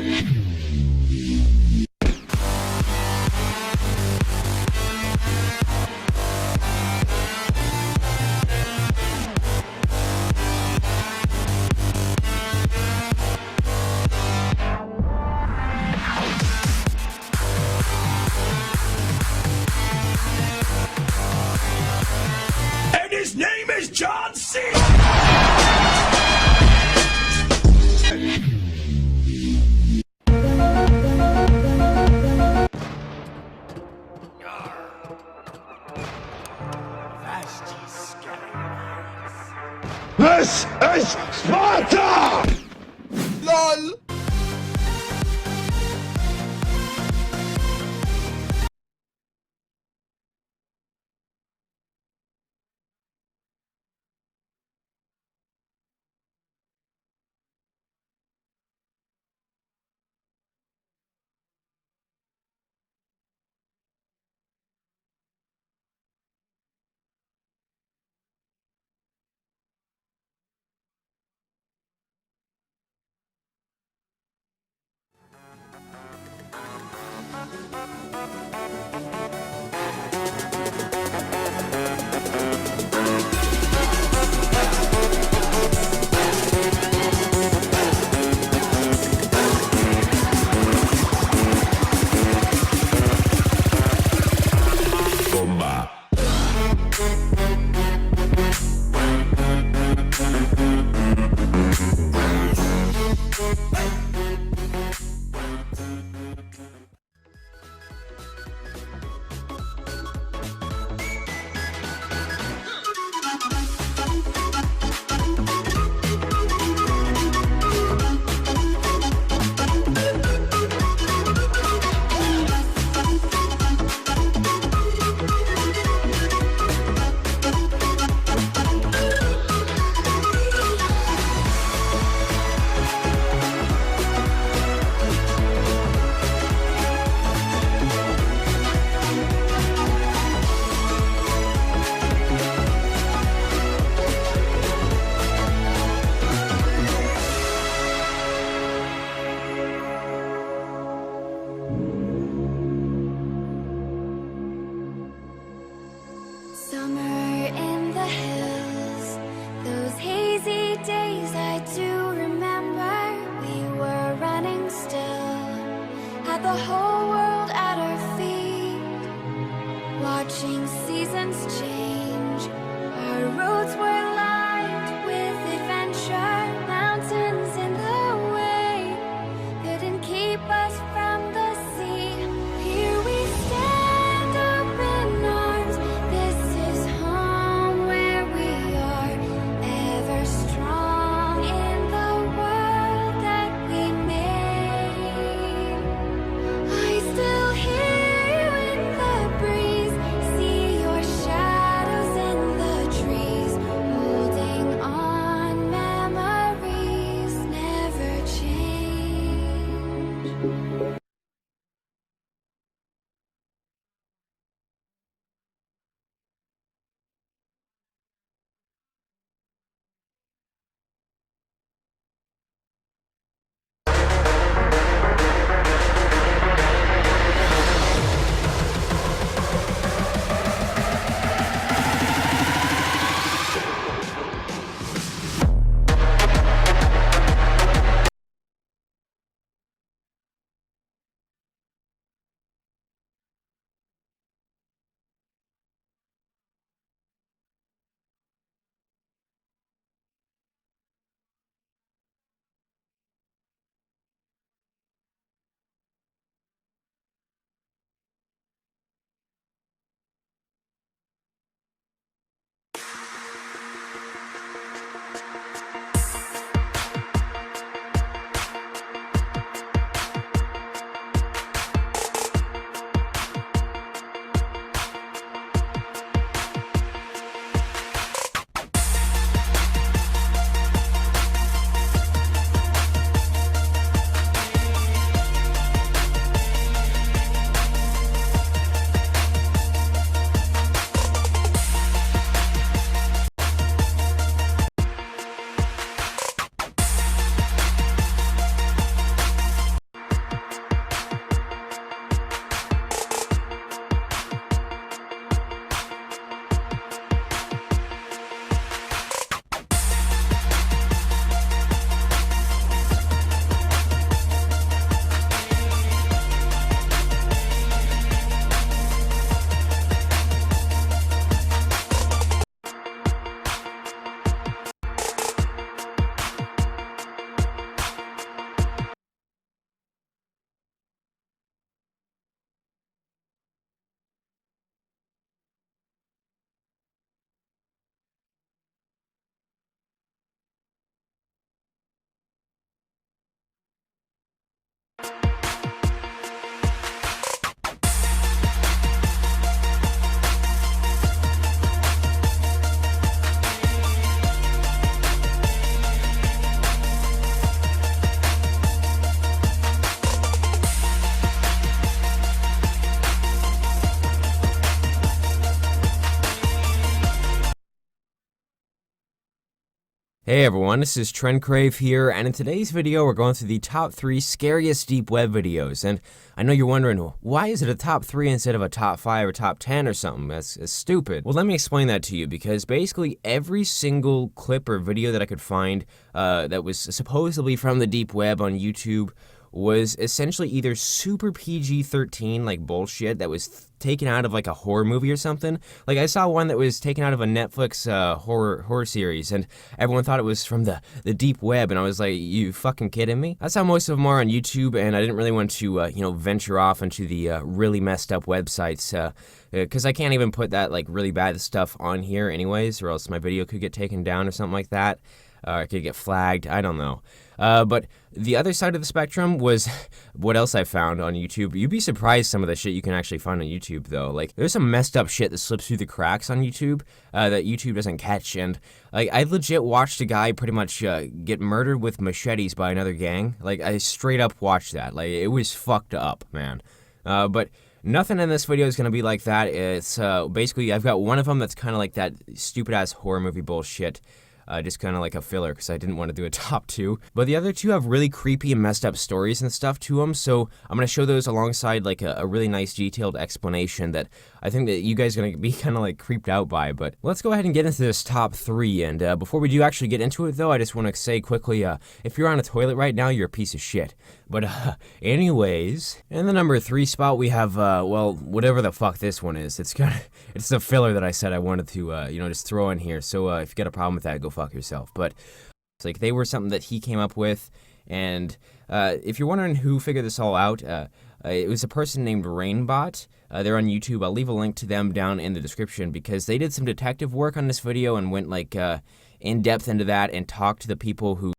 And his name is John C. This is Sparta! LOL! Summer in the hills, those hazy days I do remember. We were running still, had the whole world at our feet, watching seasons change. Our roads were lined with adventure, mountains in the way couldn't keep us from the sea. Here we stand, open arms. This is home where we are, ever strong in the world that we made. I still hear you in the breeze, see your shadows in the Hey everyone, this is Trend Crave here, and in today's video we're going through the top 3 scariest deep web videos. And I know you're wondering, why is it a top 3 instead of a top 5 or top 10 or something? That's stupid. Well, let me explain that to you, because basically every single clip or video that I could find that was supposedly from the deep web on YouTube was essentially either super PG-13 like bullshit that was taken out of like a horror movie or something. Like I saw one that was taken out of a Netflix horror series, and everyone thought it was from the deep web, and I was like, you fucking kidding me? That's how most of them are on YouTube, and I didn't really want to venture off into the really messed up websites because I can't even put that like really bad stuff on here anyways, or else my video could get taken down or something like that. It could get flagged, I don't know. But the other side of the spectrum was what else I found on YouTube. You'd be surprised some of the shit you can actually find on YouTube, though. Like, there's some messed up shit that slips through the cracks on YouTube that YouTube doesn't catch. And like, I legit watched a guy pretty much get murdered with machetes by another gang. Like, I straight up watched that. Like, it was fucked up, man. But nothing in this video is going to be like that. It's basically, I've got one of them that's kind of like that stupid-ass horror movie bullshit. Just kind of like a filler because I didn't want to do a top 2. But the other 2 have really creepy and messed up stories and stuff to them, so I'm going to show those alongside like a really nice detailed explanation that I think that you guys are going to be kind of like creeped out by. But let's go ahead and get into this top 3, and before we do actually get into it though, I just want to say quickly, if you're on a toilet right now, you're a piece of shit. But anyways, in the number 3 spot we have, well, whatever the fuck this one is. It's the filler that I said I wanted to, just throw in here. So if you got a problem with that, go fuck yourself. But it's like they were something that he came up with, and if you're wondering who figured this all out, it was a person named Rainbot. They're on YouTube. I'll leave a link to them down in the description because they did some detective work on this video and went like in depth into that and talked to the people who.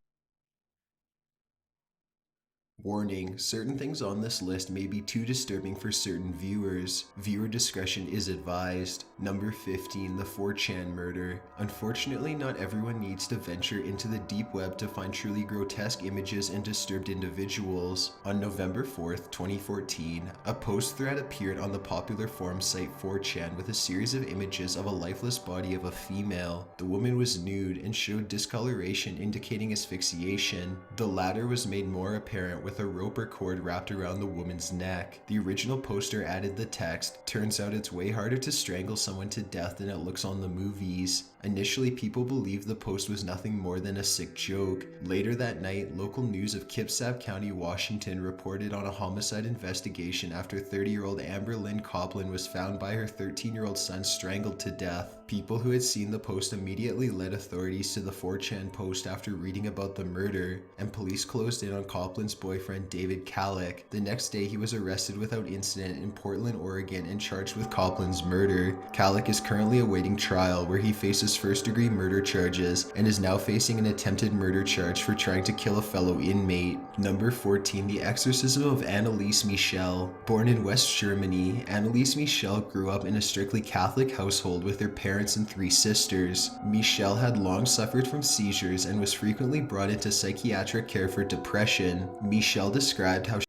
Warning, certain things on this list may be too disturbing for certain viewers. Viewer discretion is advised. Number 15, the 4chan murder. Unfortunately, not everyone needs to venture into the deep web to find truly grotesque images and disturbed individuals. On November 4th, 2014, a post thread appeared on the popular forum site 4chan with a series of images of a lifeless body of a female. The woman was nude and showed discoloration indicating asphyxiation. The latter was made more apparent with a rope or cord wrapped around the woman's neck. The original poster added the text, "Turns out it's way harder to strangle someone to death than it looks on the movies." Initially, people believed the post was nothing more than a sick joke. Later that night, local news of Kitsap County, Washington reported on a homicide investigation after 30-year-old Amber Lynn Copeland was found by her 13-year-old son strangled to death. People who had seen the post immediately led authorities to the 4chan post after reading about the murder, and police closed in on Copeland's boyfriend David Kallick. The next day, he was arrested without incident in Portland, Oregon, and charged with Copeland's murder. Kallick is currently awaiting trial, where he faces first-degree murder charges and is now facing an attempted murder charge for trying to kill a fellow inmate. Number 14, the exorcism of Anneliese Michel. Born in West Germany, Anneliese Michel grew up in a strictly Catholic household with her parents and 3 sisters. Michel had long suffered from seizures and was frequently brought into psychiatric care for depression. Michel described how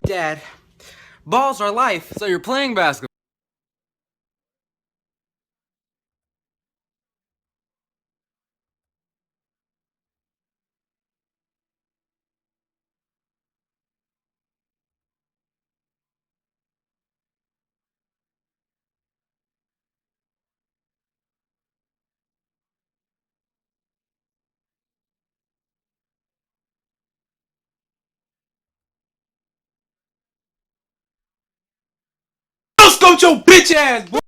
Dad, balls are life. So you're playing basketball. Go your bitch ass, boy!